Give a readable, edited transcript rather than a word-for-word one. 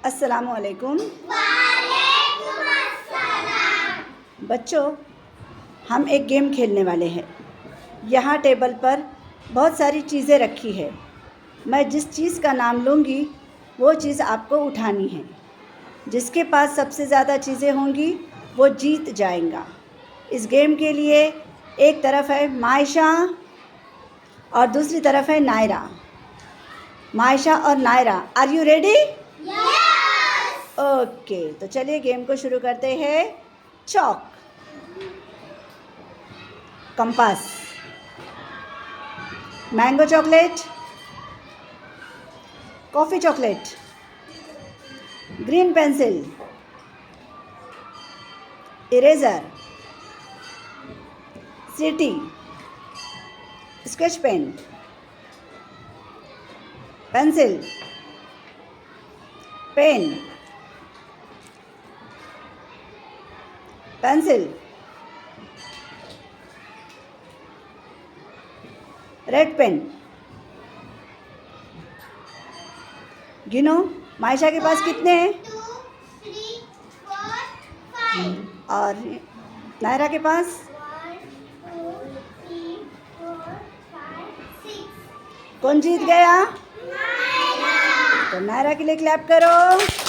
अस्सलामुअलैकुम। बच्चों, हम एक गेम खेलने वाले हैं। यहाँ टेबल पर बहुत सारी चीज़ें रखी है। मैं जिस चीज़ का नाम लूँगी वो चीज़ आपको उठानी है। जिसके पास सबसे ज़्यादा चीज़ें होंगी वो जीत जाएगा। इस गेम के लिए एक तरफ है मायशा और दूसरी तरफ है नायरा। मायशा और Naira, are you ready? Okay, तो चलिए गेम को शुरू करते हैं। Chalk, compass, mango chocolate, coffee chocolate, green pencil, eraser, सीटी, sketch pen, pencil, pen, pencil, red pen. गिनो, मायशा के पास कितने हैं? 1, 2, 3, 4, 5 और नायरा के पास? 1, 2, 3, 4, 5, 6। कौन जीत गया? नायरा। तो नायरा के लिए क्लैप करो।